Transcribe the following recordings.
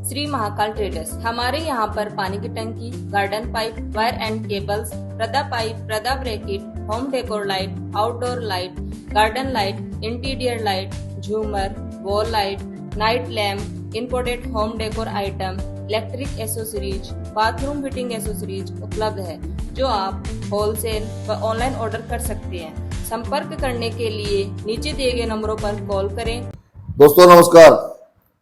Shri Mahakal traders. हमारे यहाँ पर पानी की टंकी, garden pipe, wire and cables, Prada pipe, Prada bracket, home decor light, outdoor light, garden light, interior light, झूमर, wall light, night lamp, imported home decor item, electric accessories, bathroom fitting accessories उपलब्ध है, जो आप wholesale व online order कर सकते हैं। संपर्क करने के लिए नीचे दिए गए नंबरों पर कॉल करें। दोस्तों नमस्कार।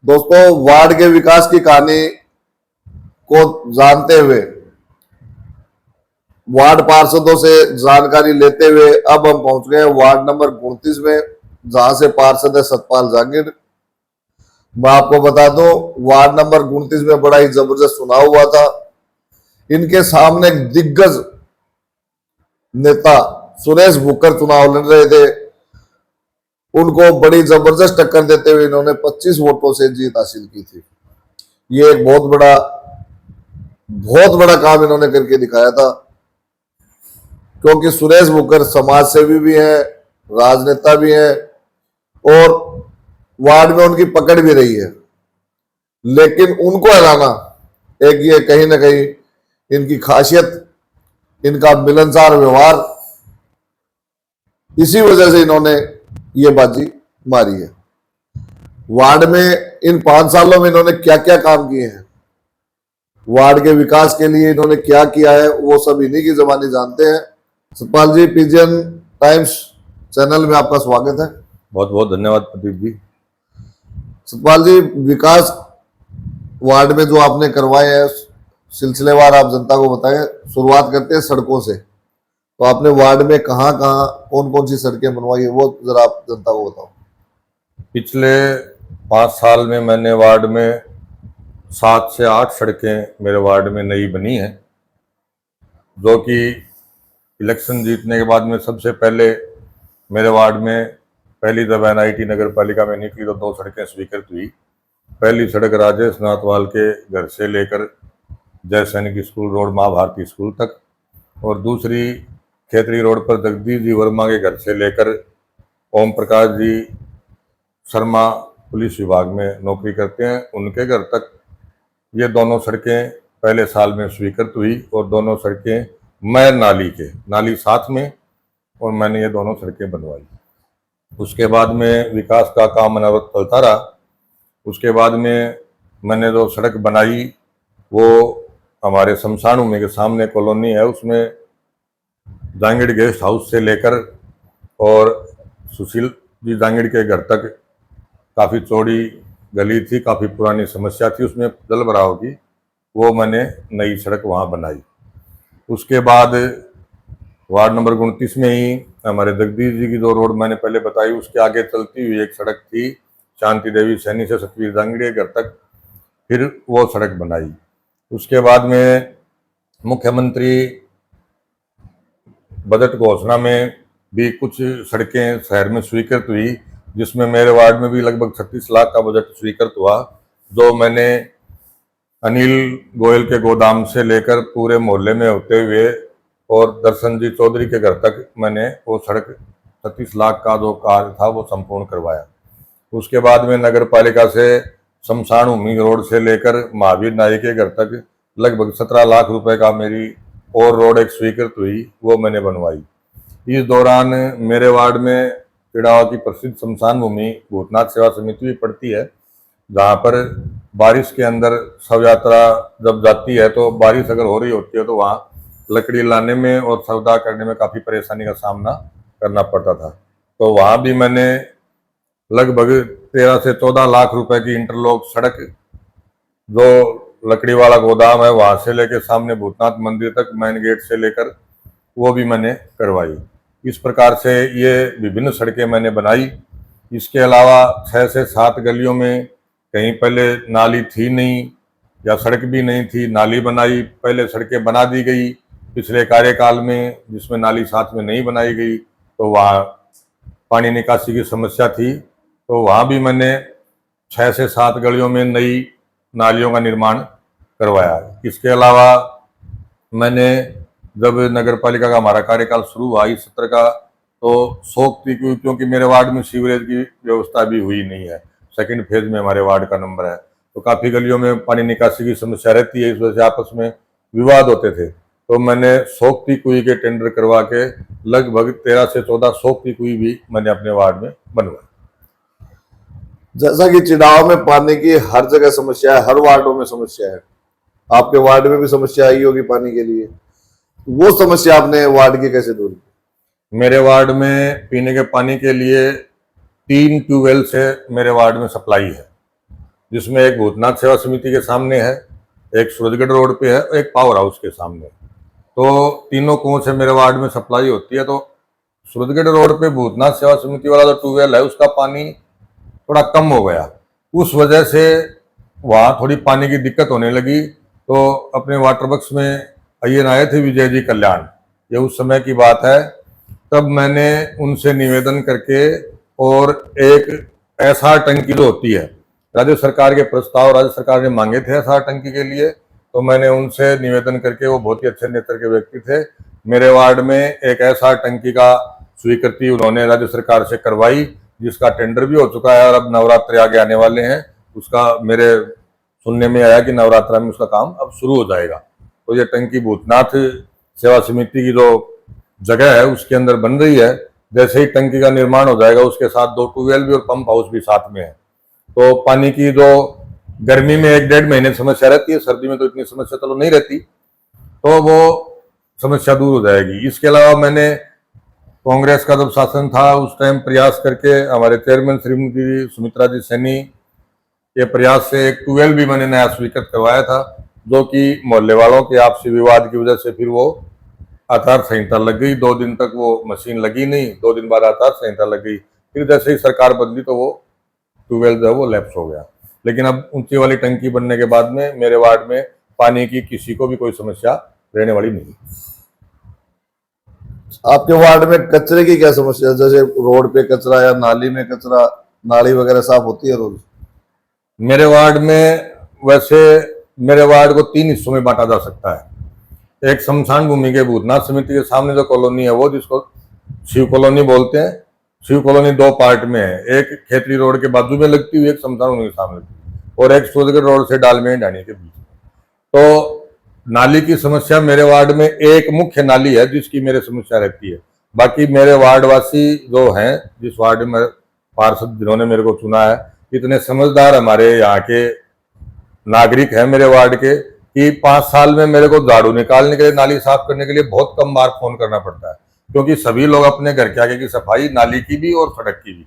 दोस्तों, वार्ड के विकास की कहानी को जानते हुए, वार्ड पार्षदों से जानकारी लेते हुए अब हम पहुंच गए वार्ड नंबर 29 में, जहां से पार्षद है सतपाल जहांगीर। मैं आपको बता दूं, वार्ड नंबर 29 में बड़ा ही जबरदस्त चुनाव हुआ था। इनके सामने एक दिग्गज नेता सुरेश भुक्कर चुनाव लड़ रहे थे। उनको बड़ी जबरदस्त टक्कर देते हुए इन्होंने 25 वोटों से जीत हासिल की थी। ये एक बहुत बड़ा काम इन्होंने करके दिखाया था, क्योंकि सुरेश भुक्कर समाज सेवी भी हैं, राजनेता भी हैं और वार्ड में उनकी पकड़ भी रही है। लेकिन उनको हराना, एक ये कहीं ना कहीं इनकी खासियत, इनका मिलनसार व्यवहार, इसी वजह से इन्होंने ये बाजी मारी है। वार्ड में इन 5 सालों में इन्होंने क्या क्या काम किए हैं, वार्ड के विकास के लिए इन्होंने क्या किया है, वो सब इन्हीं की जबानी जानते हैं। सतपाल जी, पीजीएन टाइम्स चैनल में आपका स्वागत है। बहुत बहुत धन्यवाद प्रदीप जी। सतपाल जी, विकास वार्ड में जो आपने करवाए हैं, सिलसिलेवार आप जनता को बताएं। शुरुआत करते हैं सड़कों से। तो आपने वार्ड में कहाँ कहाँ कौन कौन सी सड़कें बनवाई है, वो जरा आप जनता को बताओ। पिछले 5 साल में मैंने वार्ड में 7 से 8 सड़कें मेरे वार्ड में नई बनी हैं, जो कि इलेक्शन जीतने के बाद में सबसे पहले मेरे वार्ड में पहली जब NIT नगर पालिका में निकली तो 2 सड़कें स्वीकृत हुई। पहली सड़क राजेश नाथवाल के घर से लेकर जय सैनिक स्कूल रोड माँ भारती स्कूल तक, और दूसरी खेतरी रोड पर जगदीश जी वर्मा के घर से लेकर ओम प्रकाश जी शर्मा पुलिस विभाग में नौकरी करते हैं, उनके घर तक। ये दोनों सड़कें पहले साल में स्वीकृत हुई और दोनों सड़कें मैं नाली साथ में, और मैंने ये दोनों सड़कें बनवाई। उसके बाद में विकास का काम अनवरत चलता रहा। उसके बाद में मैंने जो सड़क बनाई वो हमारे शमशान भूमि के सामने कॉलोनी है, उसमें जहांगीर गेस्ट हाउस से लेकर और सुशील जी जहांगीर के घर तक काफ़ी चौड़ी गली थी, काफ़ी पुरानी समस्या थी उसमें जल भराव की, वो मैंने नई सड़क वहाँ बनाई। उसके बाद वार्ड नंबर 29 में ही हमारे जगदीश जी की जो रोड मैंने पहले बताई, उसके आगे चलती हुई एक सड़क थी शांति देवी सैनी से सतवीर जहांगीर के घर तक, फिर वो सड़क बनाई। उसके बाद में मुख्यमंत्री बजट घोषणा में भी कुछ सड़कें शहर में स्वीकृत हुई, जिसमें मेरे वार्ड में भी लगभग 36 लाख का बजट स्वीकृत हुआ, जो मैंने अनिल गोयल के गोदाम से लेकर पूरे मोहल्ले में होते हुए और दर्शन जी चौधरी के घर तक मैंने वो सड़क 36 लाख का जो कार्य था वो संपूर्ण करवाया। उसके बाद में नगर पालिका से शमशान भूमि रोड से लेकर महावीर नाई के घर तक लगभग 17 लाख रुपए का मेरी और रोड एक स्वीकृत हुई, वो मैंने बनवाई। इस दौरान मेरे वार्ड में चिड़ावा की प्रसिद्ध शमशान भूमि भूतनाथ सेवा समिति भी पड़ती है, जहाँ पर बारिश के अंदर शव यात्रा जब जाती है तो बारिश अगर हो रही होती है तो वहाँ लकड़ी लाने में और सौदा करने में काफ़ी परेशानी का सामना करना पड़ता था। तो वहाँ भी मैंने लगभग 13 से 14 लाख रुपए की इंटरलॉक सड़क, जो लकड़ी वाला गोदाम है वहाँ से लेकर सामने भूतनाथ मंदिर तक मेन गेट से लेकर, वो भी मैंने करवाई। इस प्रकार से ये विभिन्न सड़कें मैंने बनाई। इसके अलावा 6 से 7 गलियों में कहीं पहले नाली थी नहीं या सड़क भी नहीं थी, नाली बनाई, पहले सड़कें बना दी गई पिछले कार्यकाल में, जिसमें नाली साथ में नहीं बनाई गई, तो वहाँ पानी निकासी की समस्या थी, तो वहाँ भी मैंने 6 से 7 गलियों में नई नालियों का निर्माण करवाया। इसके अलावा मैंने जब नगर पालिका का हमारा कार्यकाल शुरू हुआ इस सत्र का, तो शौक थी क्योंकि मेरे वार्ड में सीवरेज की व्यवस्था भी हुई नहीं है। सेकंड फेज में हमारे वार्ड का नंबर है, तो काफ़ी गलियों में पानी निकासी की समस्या रहती है, इस वजह से आपस में विवाद होते थे। तो मैंने सोखती कुई के टेंडर करवा के लगभग 13 से 14 सोखती कुई भी मैंने अपने वार्ड में बनवाई। जैसा कि चिड़ाव में पानी की हर जगह समस्या है, हर वार्डों में समस्या है, आपके वार्ड में भी समस्या आई होगी पानी के लिए, वो समस्या आपने वार्ड की कैसे दूर की? मेरे वार्ड में पीने के पानी के लिए 3 ट्यूबवेल से मेरे वार्ड में सप्लाई है, जिसमें एक भूतनाथ सेवा समिति के सामने है, एक सूरजगढ़ रोड पे है और एक पावर हाउस के सामने। तो तीनों कुओं से मेरे वार्ड में सप्लाई होती है। तो सूरजगढ़ रोड पे भूतनाथ सेवा समिति वाला जो ट्यूबवेल है उसका पानी थोड़ा कम हो गया, उस वजह से वहाँ थोड़ी पानी की दिक्कत होने लगी। तो अपने वाटर वर्क्स में आईएन आए थे विजय जी कल्याण, ये उस समय की बात है। तब मैंने उनसे निवेदन करके और एक एसआर टंकी जो होती है, राज्य सरकार के प्रस्ताव राज्य सरकार ने मांगे थे एसआर टंकी के लिए, तो मैंने उनसे निवेदन करके, वो बहुत ही अच्छे नेत्र के व्यक्ति थे, मेरे वार्ड में एक एसआर टंकी का स्वीकृति उन्होंने राज्य सरकार से करवाई, जिसका टेंडर भी हो चुका है और अब नवरात्रि आगे आने वाले हैं। उसका मेरे सुनने में आया कि नवरात्रा में उसका काम अब शुरू हो जाएगा। तो ये टंकी भूतनाथ सेवा समिति की जो जगह है उसके अंदर बन रही है। जैसे ही टंकी का निर्माण हो जाएगा उसके साथ 2 ट्यूबवेल भी और पंप हाउस भी साथ में है। तो पानी की जो गर्मी में 1-1.5 महीने समस्या रहती है, सर्दी में तो इतनी समस्या चलो नहीं रहती, तो वो समस्या दूर हो जाएगी। इसके अलावा मैंने कांग्रेस का जब शासन था उस टाइम प्रयास करके हमारे चेयरमैन श्रीमती सुमित्रा जी सैनी के प्रयास से एक ट्यूबवेल भी मैंने नया स्वीकृत करवाया था, जो कि मोहल्ले वालों के आपसी विवाद की वजह से फिर वो आचार संहिता लग गई। 2 दिन तक वो मशीन लगी नहीं, 2 दिन बाद आचार संहिता लग गई। फिर जैसे ही सरकार बदली तो वो ट्यूबवेल जो है वो लैप्स हो गया। लेकिन अब ऊंची वाली टंकी बनने के बाद में मेरे वार्ड में पानी की किसी को भी कोई समस्या रहने वाली नहीं। आपके वार्ड में कचरे की क्या समस्या है? जैसे रोड पे कचरा या नाली में कचरा, नाली वगैरह साफ होती है रोज? मेरे वार्ड में वैसे मेरे वार्ड को 3 हिस्सों में बांटा जा सकता है। एक शमशान भूमि के भूतनाथ समिति के सामने जो कॉलोनी है वो, जिसको शिव कॉलोनी बोलते हैं, शिव कॉलोनी 2 पार्ट में है, एक खेतरी रोड के बाजू में लगती हुई, एक शमशान भूमि के सामने और एक सूरजगढ़ रोड से डालमेन ढाणी के बीच। तो नाली की समस्या मेरे वार्ड में एक मुख्य नाली है जिसकी मेरे समस्या रहती है। बाकी मेरे वार्डवासी जो हैं, जिस वार्ड में पार्षद जिन्होंने मेरे को चुना है, इतने समझदार हमारे यहाँ के नागरिक हैं मेरे वार्ड के, कि 5 साल में मेरे को झाड़ू निकालने के लिए, नाली साफ करने के लिए बहुत कम बार फोन करना पड़ता है, क्योंकि सभी लोग अपने घर के आगे की सफाई, नाली की भी और सड़क की भी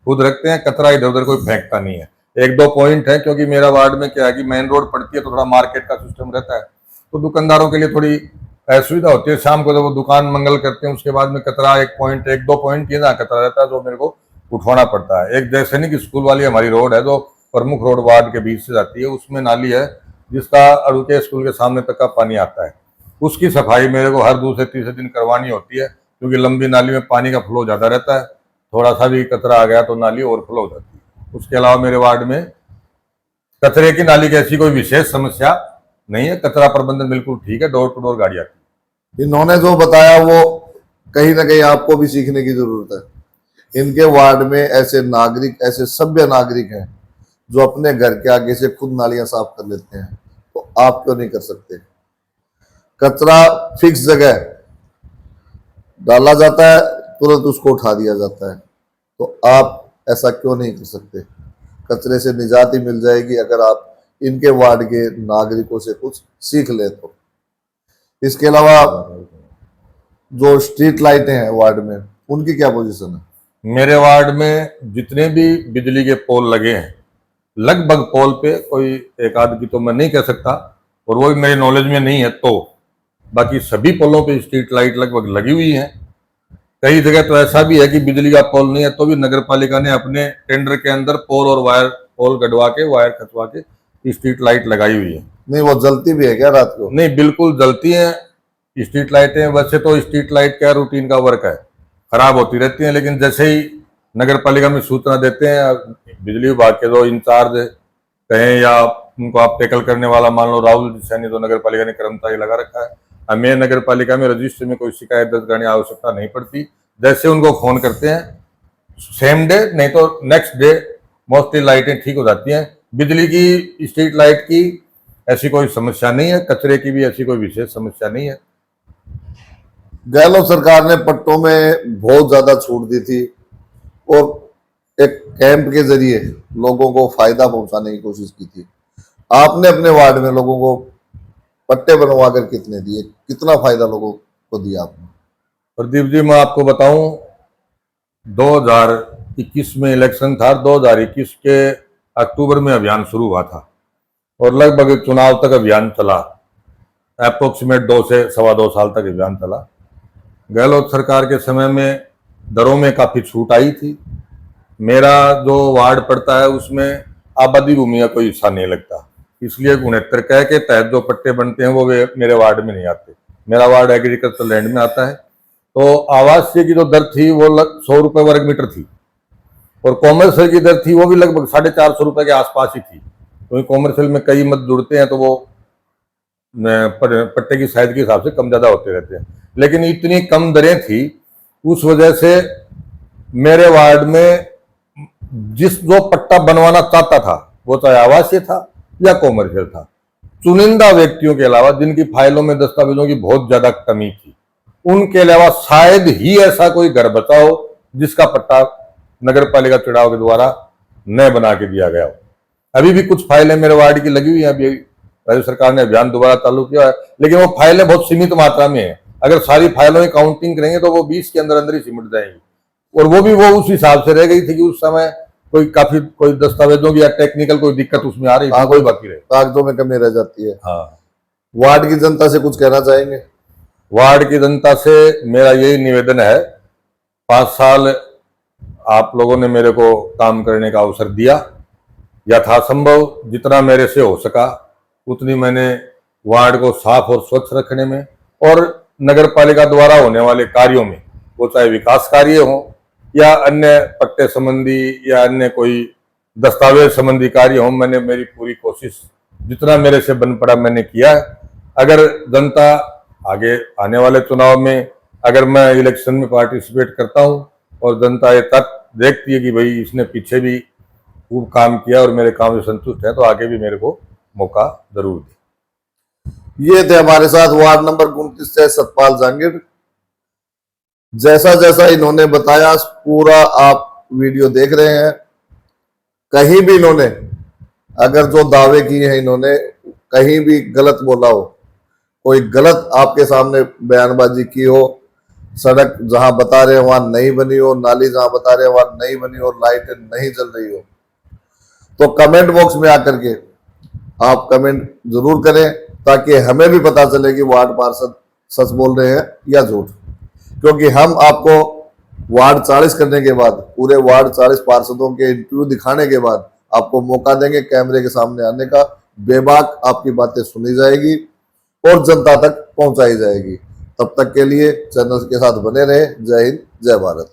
खुद रखते हैं। कचरा इधर उधर कोई फेंकता नहीं है। 1-2 पॉइंट है, क्योंकि मेरा वार्ड में क्या है कि मेन रोड पड़ती है तो थोड़ा मार्केट का सिस्टम रहता है, तो दुकानदारों के लिए थोड़ी असुविधा होती है। शाम को जब वो दुकान मंगल करते हैं उसके बाद में कचरा 1-2 पॉइंट ये ना कचरा रहता है जो मेरे को उठवाना पड़ता है। एक जैसे नहीं कि स्कूल वाली हमारी रोड है जो प्रमुख रोड वार्ड के बीच से जाती है, उसमें नाली है जिसका अड़ुके स्कूल के सामने तक का पानी आता है, उसकी सफाई मेरे को हर 2 से 3 दिन करवानी होती है, क्योंकि लंबी नाली में पानी का फ्लो ज़्यादा रहता है, थोड़ा सा भी कचरा आ गया तो नाली ओवरफ्लो हो जाती है। उसके अलावा मेरे वार्ड में कचरे की नाली की ऐसी कोई विशेष समस्या नहीं है, कचरा प्रबंधन बिल्कुल ठीक है, डोर टू डोर गाड़ी आती है। इन्होंने जो बताया वो कहीं ना कहीं आपको भी सीखने की जरूरत है। इनके वार्ड में ऐसे नागरिक, ऐसे सभ्य नागरिक हैं जो अपने घर के आगे से खुद नालियां साफ कर लेते हैं, तो आप क्यों नहीं कर सकते? कचरा फिक्स जगह डाला जाता है, तुरंत उसको उठा दिया जाता है, तो आप ऐसा क्यों नहीं कर सकते? कचरे से निजात ही मिल जाएगी अगर आप इनके वार्ड के नागरिकों से कुछ सीख ले तो। इसके अलावा जो स्ट्रीट लाइटें हैं वार्ड में, उनकी क्या पोजीशन है? मेरे वार्ड में जितने भी बिजली के पोल लगे हैं, लगभग पोल पे कोई एक आध की तो मैं नहीं कह सकता, और वो भी मेरी नॉलेज में नहीं है, तो बाकी सभी पोलों पे स्ट्रीट लाइट लगभग लगी हुई है। कई जगह तो ऐसा भी है कि बिजली का पोल नहीं है तो भी नगर पालिका ने अपने टेंडर के अंदर पोल और वायर, पोल गड़वा के वायर खचवा के स्ट्रीट लाइट लगाई हुई है। नहीं, वो जलती भी है क्या रात को? नहीं, बिल्कुल जलती हैं स्ट्रीट लाइटें। वैसे तो स्ट्रीट लाइट क्या रूटीन का वर्क है, खराब होती रहती हैं, लेकिन जैसे ही नगर पालिका में सूचना देते हैं, बिजली विभाग के जो इंचार्ज कहें या उनको आप टैकल करने वाला मान लो राहुल सैनी, जो नगर पालिका ने कर्मचारी लगा रखा है, हमें नगर पालिका में रजिस्टर में कोई शिकायत दर्ज करने की आवश्यकता नहीं पड़ती। जैसे उनको फोन करते हैं, सेम डे नहीं तो नेक्स्ट डे मोस्टली लाइटें ठीक हो जाती हैं। बिजली की, स्ट्रीट लाइट की ऐसी कोई समस्या नहीं है, कचरे की भी ऐसी कोई विशेष समस्या नहीं है। गहलोत सरकार ने पट्टों में बहुत ज्यादा छूट दी थी और एक कैंप के जरिए लोगों को फायदा पहुंचाने की कोशिश की थी। आपने अपने वार्ड में लोगों को पट्टे बनवा कर कितने दिए, कितना फायदा लोगों को दिया आपने? प्रदीप जी, मैं आपको बताऊं, 2021 में इलेक्शन था, 2021 के अक्टूबर में अभियान शुरू हुआ था और लगभग चुनाव तक अभियान चला। अप्रोक्सीमेट 2 से 2.25 साल तक अभियान चला। गहलोत सरकार के समय में दरों में काफी छूट आई थी। मेरा जो वार्ड पड़ता है उसमें आबादी भूमि का कोई हिस्सा नहीं लगता, इसलिए 69 क के तहत जो पट्टे बनते हैं वो मेरे वार्ड में नहीं आते। मेरा वार्ड एग्रीकल्चर लैंड में आता है। तो आवासीय की जो दर थी वो 100 रुपये वर्ग मीटर थी और कॉमर्शियल की दर थी वो भी लगभग 450 रुपये के आसपास ही थी, क्योंकि कॉमर्शियल में कई मत जुड़ते हैं तो वो पट्टे की साइज के हिसाब से कम ज्यादा होते रहते हैं। लेकिन इतनी कम दरें थी, उस वजह से मेरे वार्ड में जिस जो पट्टा बनवाना चाहता था, वो चाहे आवासीय था या कॉमर्शियल था, चुनिंदा व्यक्तियों के अलावा जिनकी फाइलों में दस्तावेजों की बहुत ज्यादा कमी थी, उनके अलावा शायद ही ऐसा कोई घर बचा हो जिसका पट्टा नगर पालिका चुनाव के द्वारा न बना के दिया गया हो। अभी भी कुछ फाइलें मेरे वार्ड की लगी हुई हैं। अभी राज्य सरकार ने अभियान दोबारा चालू किया है, लेकिन वो फाइलें बहुत सीमित मात्रा में है। अगर सारी फाइलों की काउंटिंग करेंगे तो वो 20 के अंदर ही सिमट जाएंगी, और वो भी वो उस हिसाब से रह गई थी कि उस समय कोई दस्तावेजों की या टेक्निकल कोई दिक्कत उसमें आ रही थी, कोई बाकी रहे, कागजों में कमी रह जाती है। हाँ। वार्ड की जनता से कुछ कहना चाहेंगे? वार्ड की जनता से मेरा यही निवेदन है, 5 साल आप लोगों ने मेरे को काम करने का अवसर दिया, यथासंभव जितना मेरे से हो सका उतनी मैंने वार्ड को साफ और स्वच्छ रखने में और नगर पालिका द्वारा होने वाले कार्यों में, वो चाहे विकास कार्य हो या अन्य पट्टे संबंधी या अन्य कोई दस्तावेज संबंधी कार्य हो, मैंने मेरी पूरी कोशिश जितना मेरे से बन पड़ा मैंने किया है। अगर जनता आगे आने वाले चुनाव में अगर मैं इलेक्शन में पार्टिसिपेट करता हूं और जनता ये तक देखती है कि भाई इसने पीछे भी खूब काम किया और मेरे काम से संतुष्ट है, तो आगे भी मेरे को मौका जरूर दे। ये थे हमारे साथ वार्ड नंबर 29 से सतपाल जहांगीर। जैसा जैसा इन्होंने बताया पूरा आप वीडियो देख रहे हैं। कहीं भी इन्होंने अगर जो दावे किए हैं, इन्होंने कहीं भी गलत बोला हो, कोई गलत आपके सामने बयानबाजी की हो, सड़क जहां बता रहे हैं वहां नहीं बनी हो, नाली जहां बता रहे हैं वहां नहीं बनी हो, लाइटें नहीं जल रही हो, तो कमेंट बॉक्स में आकर के आप कमेंट जरूर करें, ताकि हमें भी पता चले कि वार्ड पार्षद सच बोल रहे हैं या झूठ। क्योंकि हम आपको वार्ड 40 करने के बाद, पूरे वार्ड 40 पार्षदों के इंटरव्यू दिखाने के बाद आपको मौका देंगे कैमरे के सामने आने का। बेबाक आपकी बातें सुनी जाएगी और जनता तक पहुंचाई जाएगी। तब तक के लिए चैनल के साथ बने रहे। जय हिंद, जय भारत।